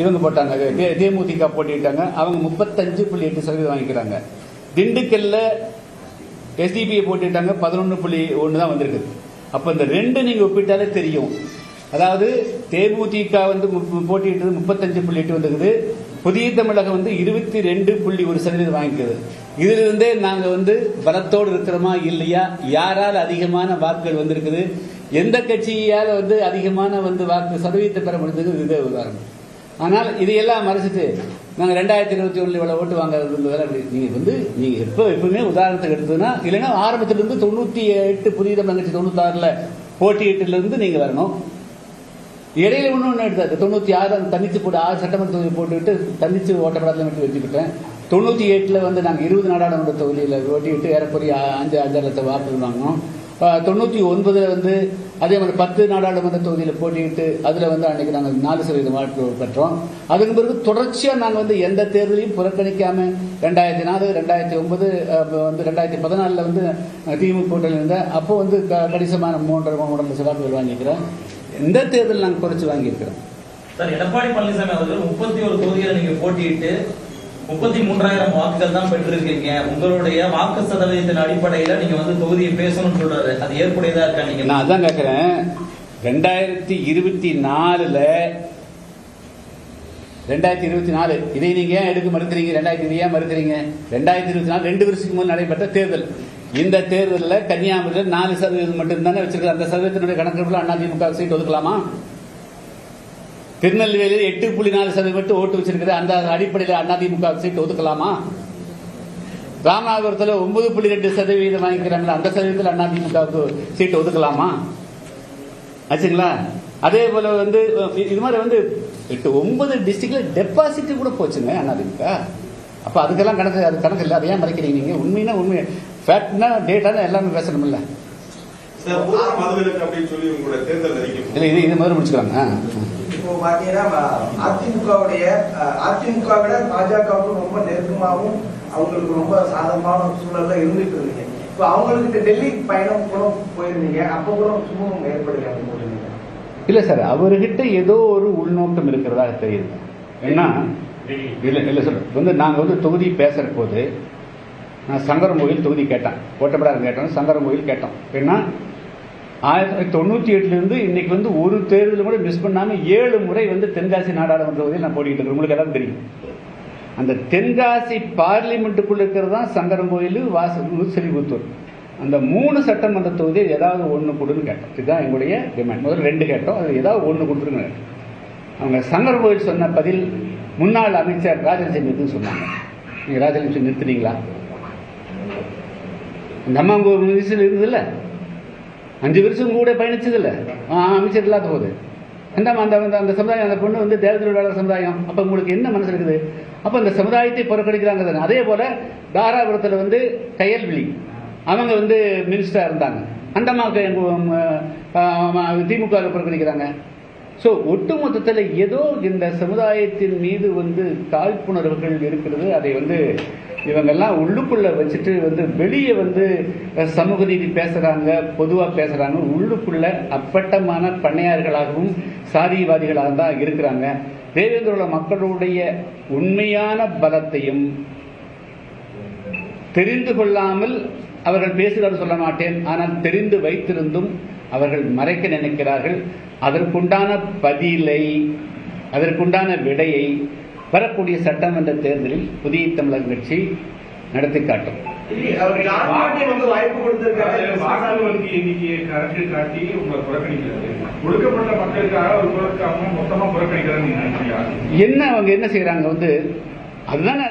இவங்க போட்டாங்க, தேமுதிக போட்டிட்டாங்க, அவங்க 35.8% வாங்கிக்கிறாங்க. திண்டுக்கல்ல எஸ்டிபிஐ போட்டிட்டாங்க, 11.1 தான் வந்திருக்கு. அப்ப இந்த ரெண்டு நீங்க ஒப்பிட்டாலே தெரியும். அதாவது தேமுதிக வந்து போட்டியிட்டது 35.8 வந்திருக்குது, புதிய தமிழகம் வந்து 22.1% வாங்கிக்கிறது. இதுல இருந்தே நாங்க வந்து பலத்தோடு இருக்கிறோமா இல்லையா, யாரால் அதிகமான வாக்குகள் வந்திருக்குது, எந்த கட்சியால் வந்து அதிகமான வந்து வாக்கு சதவீதத்தை பெற முடிந்தது, இதே உதாரணம். ஆனால் இதையெல்லாம் மறைச்சிட்டு நாங்கள் 2021 இவ்வளவு ஓட்டு வாங்குறது, நீங்க எப்பவுமே உதாரணத்துக்கு எடுத்ததுன்னா, இல்லைன்னா ஆரம்பத்திலிருந்து 98 புதிய தமிழக கட்சி 96 போட்டியிட்டில இருந்து நீங்க வரணும். இடையில ஒன்று எடுத்தாரு 96 தன்னிச்சு போட்டு 6 சட்டமன்ற தொகுதி போட்டுவிட்டு தன்னிச்சு ஓட்டப்படாத மட்டும் வச்சுக்கிட்டேன். 98 வந்து நாங்கள் 20 நாடாளுமன்ற தொகுதியில் போட்டிவிட்டு ஏறக்குறைய 5 லட்சம் வாக்குகள் வாங்கினோம். 99 வந்து அதே மாதிரி 10 நாடாளுமன்ற தொகுதியில் போட்டியிட்டு அதில் வந்து அன்னைக்கு நாங்கள் 4% வாக்கு பெற்றோம். அதுக்கு பிறகு தொடர்ச்சியாக நாங்கள் வந்து எந்த தேர்தலையும் புறக்கணிக்காம 2004, 2009 வந்து 2014 வந்து திமுக கூட்டணியில் இருந்தேன். அப்போ வந்து கணிசமான 3.5 லட்சம் வாக்குகள் வாங்கிக்கிறோம். எந்த தேர்தல் நாங்கள் குறைச்சு வாங்கியிருக்கிறோம். சார், எடப்பாடி பழனிசாமி அவர்கள் 31 தொகுதியில் நீங்க போட்டியிட்டு 33,000 வாக்குகள் தான் பெற்றிருக்கீங்க. உங்களுடைய வாக்கு சதவீதத்தின் அடிப்படையில நீங்க வந்து தொகுதியை பேசணும்னு சொல்றாரு, அது ஏற்புடையதா இருக்கா? நீங்க நான் அதான் கேட்கிறேன். 2024 இதை நீங்க ஏன் எடுக்க மறுக்கிறீங்க? 2020 ஏன் மறுக்கிறீங்க? 2024 2 வருஷத்துக்கு முன் நடைபெற்ற தேர்தல். இந்த தேர்தலில் கன்னியாகுமரியில் 4% மட்டும் தானே வச்சிருக்காங்க. அந்த சதவீதத்தினுடைய கணக்கெடுப்புல அதிமுக சீட் ஒதுக்கலாமா? திருநெல்வேலியில் 8.4% மட்டும் ஓட்டு வச்சிருக்கிறது, அந்த அடிப்படையில் அதிமுக சீட் ஒதுக்கலாமா? ராமநாதபுரத்தில் 9.2% வாங்கிக்கிறாங்க, அந்த சதவீதத்தில் அதிமுக சீட் ஒதுக்கலாமா? ஆச்சுங்களா? அதே போல வந்து இது மாதிரி வந்து 8-9 டிஸ்ட்ரிக்ட்ல டெபாசிட் கூட போச்சுங்க அதிமுக. அப்ப அதுக்கெல்லாம் கணக்கு இல்லை. அதை ஏன் மறைக்கிறீங்க நீங்க? உண்மைனா உண்மை, ஃபேக்ட்னா டேட்டானா எல்லாமே பேசணும்ல. இல்ல இது மாதிரி முடிச்சுக்கலாங்க. இப்போ பாத்தீங்கன்னா அதிமுக விட பாஜகவுக்கு ரொம்ப நெருக்கமாகவும் அவங்களுக்கு ரொம்ப சாதகமான சூழல்ல இருந்துட்டு இருந்தீங்க. இப்போ அவங்களுக்கு டெல்லி பயணம் கூட போயிருந்தீங்க, அப்ப கூட சுமூகம் ஏற்படுங்க. இல்ல சார், அவர்கிட்ட ஏதோ ஒரு உள்நோக்கம் இருக்கிறதா தெரியுது. ஏன்னா இல்ல சார், வந்து நாங்க வந்து தொகுதி பேசுற போது நான் சங்கரன் கோயில் தொகுதி கேட்டேன், ஓட்டப்படாத கேட்டோம், சங்கரன் கோயில் கேட்டோம். ஏன்னா 1998 இருந்து இன்னைக்கு வந்து ஒரு தேர்தல் கூட மிஸ் பண்ணாம 7 முறை வந்து தென்காசி நாடாளுமன்ற தொகுதியில் நான் போட்டிட்டு இருக்கேன். உங்களுக்கு எல்லாம் தெரியும். அந்த தென்காசி பார்லிமெண்ட்டுக்குள்ள இருக்கிறது தான் சங்கரன் கோயில், வாசல், ஸ்ரீபுத்தூர். அந்த 3 சட்டமன்ற தொகுதியில் ஏதாவது ஒன்று கொடுன்னு கேட்டோம். இதுதான் எங்களுடைய டிமாண்ட். முதல்ல 2 கேட்டோம், அது ஏதாவது ஒன்று கொடுத்துருங்க. அவங்க சங்கரன் கோயில் சொன்ன பதில் முன்னாள் அமைச்சர் ராஜலட்சுமி சொன்னாங்க. நீங்க ராஜலட்சுமி நிறுத்துனீங்களா? அந்த அம்மா மினிஸ்டர் இருந்ததில்ல, 5 வருஷம் கூட பயணிச்சது இல்ல, அமைச்சர் இல்லாத போது அந்த சமுதாயம், அந்த பொண்ணு வந்து தேவதொழிலாளர் சமுதாயம். அப்ப உங்களுக்கு என்ன மனசு இருக்குது? அப்ப அந்த சமுதாயத்தை புறக்கணிக்கிறாங்க. அதே போல தாராபுரத்தில் வந்து கையல்விழி அவங்க வந்து மினிஸ்டரா இருந்தாங்க, அந்த திமுக புறக்கணிக்கிறாங்க. ஸோ ஒட்டுமொத்தத்தில் ஏதோ இந்த சமுதாயத்தின் மீது வந்து காழ்ப்புணர்வுகள் இருக்கிறது. அதை வந்து இவங்கெல்லாம் உள்ளுக்குள்ள வச்சுட்டு வந்து வெளியே வந்து சமூக நீதி பேசுறாங்க, பொதுவாக பேசுறாங்க. உள்ளுக்குள்ள அப்பட்டமான பண்ணையார்களாகவும் சாதியவாதிகளாக தான் இருக்கிறாங்க. தேவேந்திரோட மக்களுடைய உண்மையான பலத்தையும் தெரிந்து கொள்ளாமல் அவர்கள் பேசுகிறார் சொல்ல மாட்டேன், ஆனால் தெரிந்து வைத்திருந்தும் அவர்கள் மறைக்க நினைக்கிறார்கள். அதற்குண்டான பதிலை, அதற்குண்டான விடையை வரக்கூடிய சட்டமன்ற தேர்தலில் புதிய தமிழக கட்சி நடத்தி காட்டும். என்ன அவங்க என்ன செய்யறாங்க வந்து அதுதான்